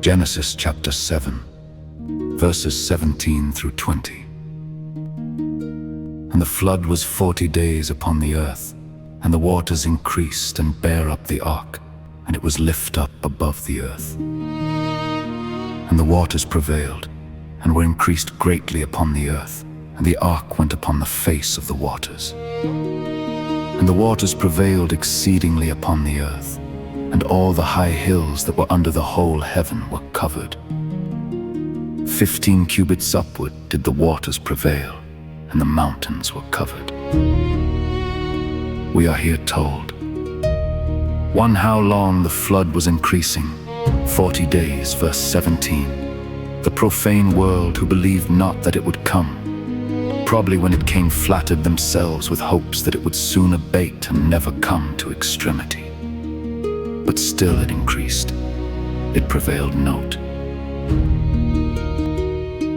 Genesis chapter 7, verses 17 through 20. And the flood was 40 days upon the earth, and the waters increased and bare up the ark, and it was lift up above the earth. And the waters prevailed, and were increased greatly upon the earth, and the ark went upon the face of the waters. And the waters prevailed exceedingly upon the earth, and all the high hills that were under the whole heaven were covered. 15 cubits upward did the waters prevail, and the mountains were covered. We are here told, 1. How long the flood was increasing? 40 days, verse 17. The profane world who believed not that it would come, probably when it came flattered themselves with hopes that it would soon abate and never come to extremity. But still it increased. It prevailed not.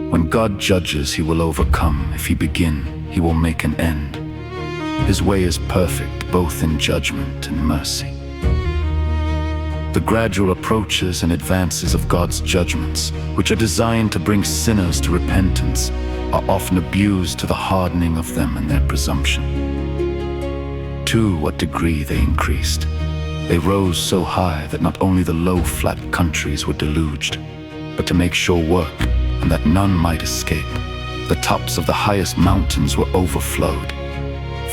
When God judges, he will overcome. If he begin, he will make an end. His way is perfect, both in judgment and mercy. The gradual approaches and advances of God's judgments, which are designed to bring sinners to repentance, are often abused to the hardening of them and their presumption. To what degree they increased. They rose so high that not only the low, flat countries were deluged, but to make sure work, and that none might escape, the tops of the highest mountains were overflowed.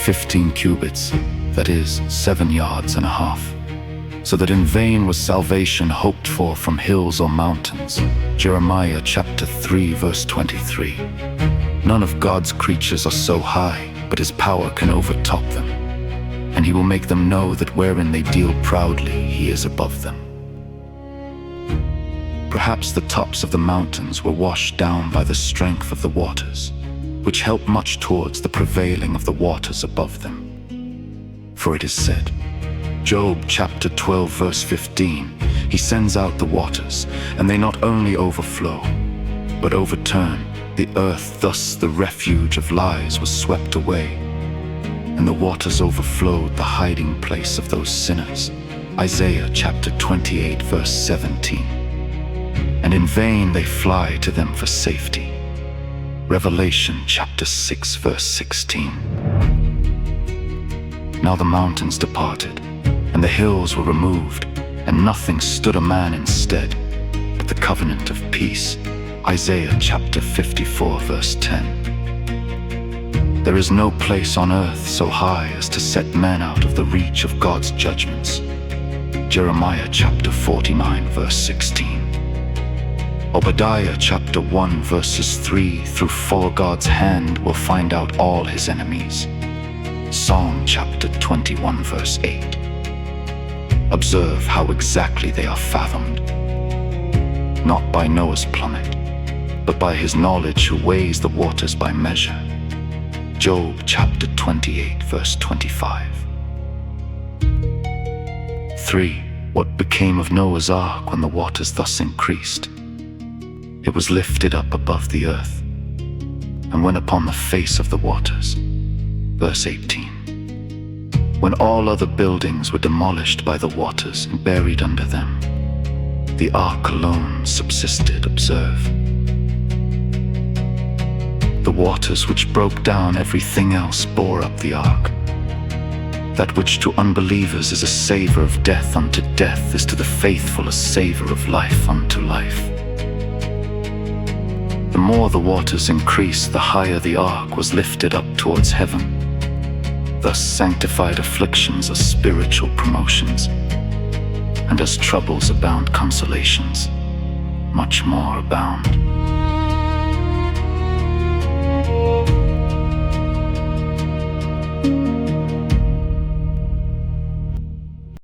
15 cubits, that is, 7 yards and a half. So that in vain was salvation hoped for from hills or mountains. Jeremiah chapter 3, verse 23. None of God's creatures are so high, but his power can overtop them. And he will make them know that wherein they deal proudly, he is above them. Perhaps the tops of the mountains were washed down by the strength of the waters, which help much towards the prevailing of the waters above them. For it is said, Job chapter 12, verse 15, he sends out the waters, and they not only overflow, but overturn the earth. Thus the refuge of lies was swept away, and the waters overflowed the hiding place of those sinners. Isaiah chapter 28, verse 17. And in vain they fly to them for safety. Revelation chapter 6, verse 16. Now the mountains departed, and the hills were removed, and nothing stood a man instead, but the covenant of peace. Isaiah chapter 54, verse 10. There is no place on earth so high as to set men out of the reach of God's judgments. Jeremiah chapter 49, verse 16. Obadiah chapter 1, verses 3 through 4. God's hand will find out all his enemies. Psalm chapter 21, verse 8. Observe how exactly they are fathomed, not by Noah's plummet, but by his knowledge who weighs the waters by measure. Job chapter 28, verse 25. 3. What became of Noah's ark when the waters thus increased? It was lifted up above the earth, and went upon the face of the waters. Verse 18. When all other buildings were demolished by the waters and buried under them, the ark alone subsisted. Observe. The waters which broke down everything else bore up the ark. That which to unbelievers is a savor of death unto death is to the faithful a savor of life unto life. The more the waters increased, the higher the ark was lifted up towards heaven. Thus sanctified afflictions are spiritual promotions, and as troubles abound consolations, much more abound.